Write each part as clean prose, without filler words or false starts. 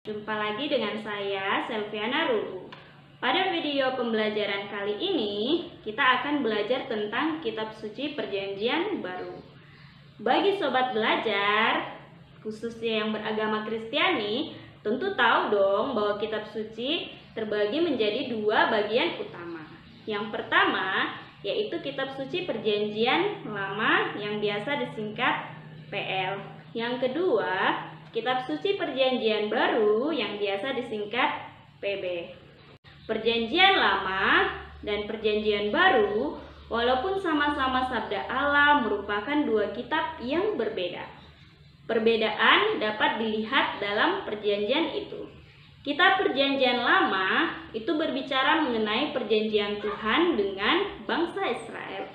Jumpa lagi dengan saya, Selviana Ruru. Pada video pembelajaran kali ini, kita akan belajar tentang Kitab Suci Perjanjian Baru. Bagi sobat belajar, khususnya yang beragama Kristiani, tentu tahu dong bahwa Kitab Suci terbagi menjadi dua bagian utama. Yang pertama, yaitu Kitab Suci Perjanjian Lama yang biasa disingkat PL. Yang kedua, Kitab Suci Perjanjian Baru yang biasa disingkat PB. Perjanjian Lama dan Perjanjian Baru, walaupun sama-sama sabda Allah, merupakan dua kitab yang berbeda. Perbedaan dapat dilihat dalam perjanjian itu. Kitab Perjanjian Lama itu berbicara mengenai perjanjian Tuhan dengan bangsa Israel.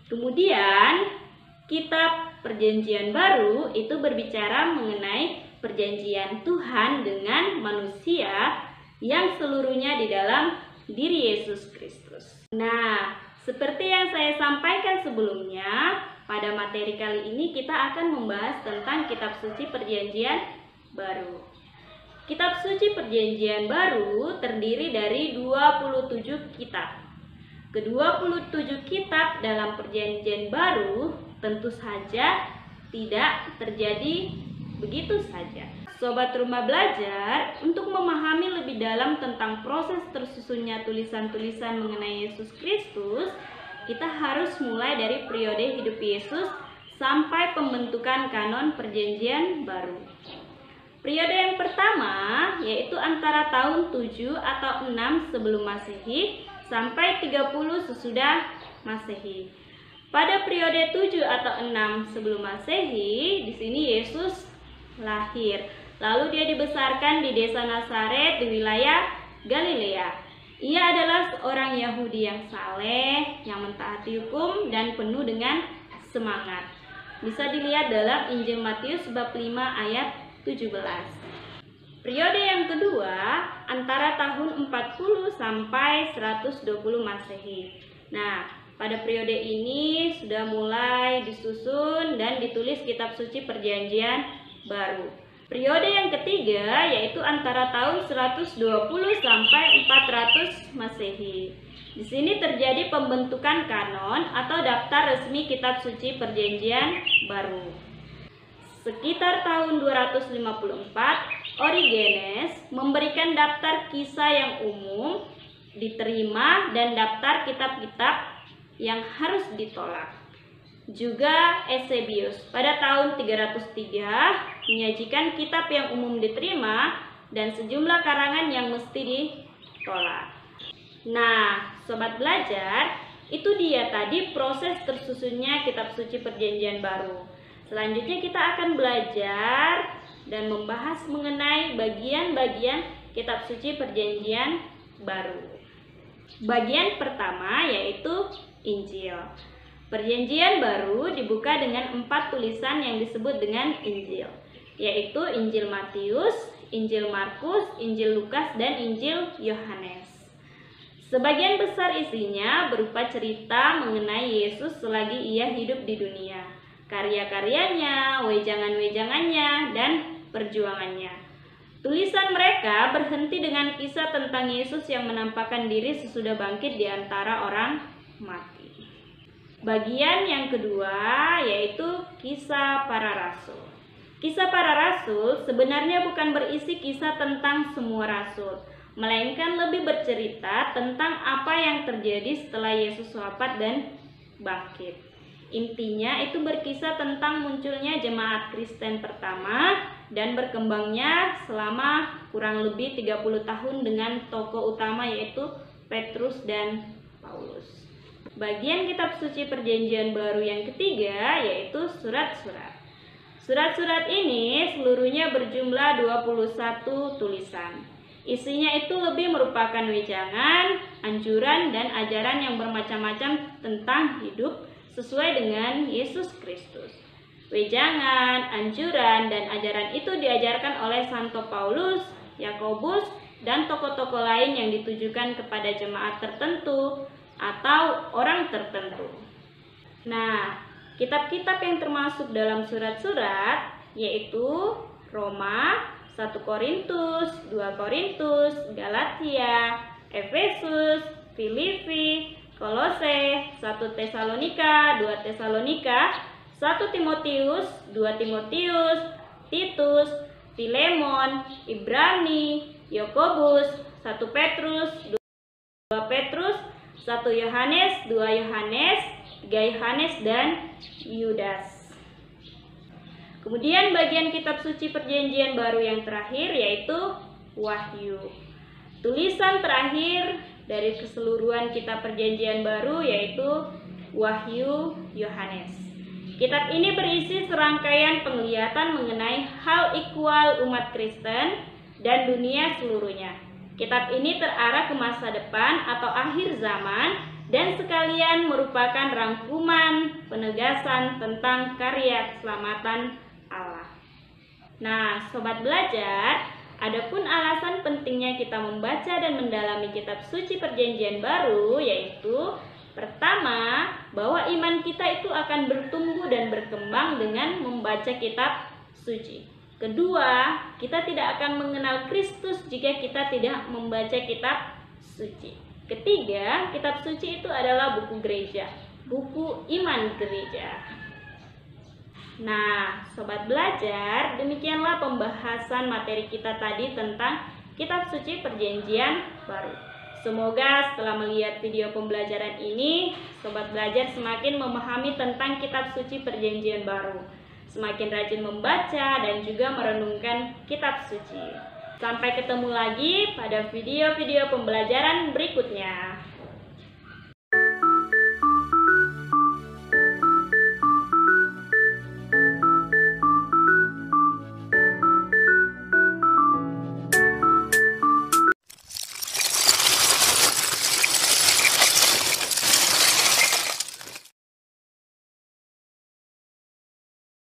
Kemudian, Kitab Perjanjian Baru itu berbicara mengenai perjanjian Tuhan dengan manusia yang seluruhnya di dalam diri Yesus Kristus. Nah, seperti yang saya sampaikan sebelumnya, pada materi kali ini kita akan membahas tentang Kitab Suci Perjanjian Baru. Kitab Suci Perjanjian Baru terdiri dari 27 kitab. Ke-27 kitab dalam Perjanjian Baru tentu saja tidak terjadi begitu saja. Sobat rumah belajar, untuk memahami lebih dalam tentang proses tersusunnya tulisan-tulisan mengenai Yesus Kristus, kita harus mulai dari periode hidup Yesus sampai pembentukan kanon Perjanjian Baru. Periode yang pertama yaitu antara tahun 7 atau 6 sebelum Masehi sampai 30 sesudah Masehi. Pada periode 7 atau 6 sebelum Masehi, di sini Yesus lahir. Lalu dia dibesarkan di desa Nazaret di wilayah Galilea. Ia adalah seorang Yahudi yang saleh, yang mentaati hukum dan penuh dengan semangat. Bisa dilihat dalam Injil Matius bab 5 ayat 17. Periode yang kedua antara tahun 40 sampai 120 Masehi. Nah, pada periode ini sudah mulai disusun dan ditulis Kitab Suci Perjanjian Baru. Periode yang ketiga yaitu antara tahun 120 sampai 400 Masehi. Di sini terjadi pembentukan kanon atau daftar resmi Kitab Suci Perjanjian Baru. Sekitar tahun 254, Origenes memberikan daftar kisah yang umum diterima dan daftar kitab-kitab yang harus ditolak. Juga Eusebius pada tahun 303 menyajikan kitab yang umum diterima dan sejumlah karangan yang mesti ditolak. Nah, sobat belajar, itu dia tadi proses tersusunnya Kitab Suci Perjanjian Baru. Selanjutnya kita akan belajar dan membahas mengenai bagian-bagian Kitab Suci Perjanjian Baru. Bagian pertama yaitu Injil. Perjanjian Baru dibuka dengan 4 tulisan yang disebut dengan Injil, yaitu Injil Matius, Injil Markus, Injil Lukas, dan Injil Yohanes. Sebagian besar isinya berupa cerita mengenai Yesus selagi ia hidup di dunia, karya-karyanya, wejangan-wejangannya, dan perjuangannya. Tulisan mereka berhenti dengan kisah tentang Yesus yang menampakkan diri sesudah bangkit di antara orang mati. Bagian yang kedua yaitu Kisah Para Rasul. Kisah Para Rasul sebenarnya bukan berisi kisah tentang semua rasul, melainkan lebih bercerita tentang apa yang terjadi setelah Yesus wafat dan bangkit. Intinya itu berkisah tentang munculnya jemaat Kristen pertama dan berkembangnya selama kurang lebih 30 tahun dengan tokoh utama yaitu Petrus dan Paulus. Bagian Kitab Suci Perjanjian Baru yang ketiga yaitu surat-surat. Surat-surat ini seluruhnya berjumlah 21 tulisan. Isinya itu lebih merupakan wejangan, anjuran, dan ajaran yang bermacam-macam tentang hidup sesuai dengan Yesus Kristus. Wejangan, anjuran, dan ajaran itu diajarkan oleh Santo Paulus, Yakobus, dan tokoh-tokoh lain yang ditujukan kepada jemaat tertentu atau orang tertentu. Nah, kitab-kitab yang termasuk dalam surat-surat yaitu Roma, 1 Korintus, 2 Korintus, Galatia, Efesus, Filipi, Kolose, 1 Tesalonika, 2 Tesalonika, 1 Timotius, 2 Timotius, Titus, Filemon, Ibrani, Yakobus, 1 Petrus, 2 Petrus, 1 Yohanes, 2 Yohanes, 3 Yohanes, dan Yudas. Kemudian bagian kitab suci perjanjian baru yang terakhir yaitu Wahyu. Tulisan terakhir dari keseluruhan kitab perjanjian baru yaitu Wahyu Yohanes. Kitab ini berisi serangkaian penglihatan mengenai hal ihwal umat Kristen dan dunia seluruhnya. Kitab ini terarah ke masa depan atau akhir zaman dan sekalian merupakan rangkuman penegasan tentang karya keselamatan Allah. Nah, sobat belajar, adapun alasan pentingnya kita membaca dan mendalami kitab suci perjanjian baru yaitu pertama, bahwa iman kita itu akan bertumbuh dan berkembang dengan membaca kitab suci. Kedua, kita tidak akan mengenal Kristus jika kita tidak membaca kitab suci. Ketiga, kitab suci itu adalah buku gereja, buku iman gereja. Nah, sobat belajar, demikianlah pembahasan materi kita tadi tentang kitab suci perjanjian baru. Semoga setelah melihat video pembelajaran ini, sobat belajar semakin memahami tentang kitab suci perjanjian baru, semakin rajin membaca dan juga merenungkan kitab suci. Sampai ketemu lagi pada video-video pembelajaran berikutnya.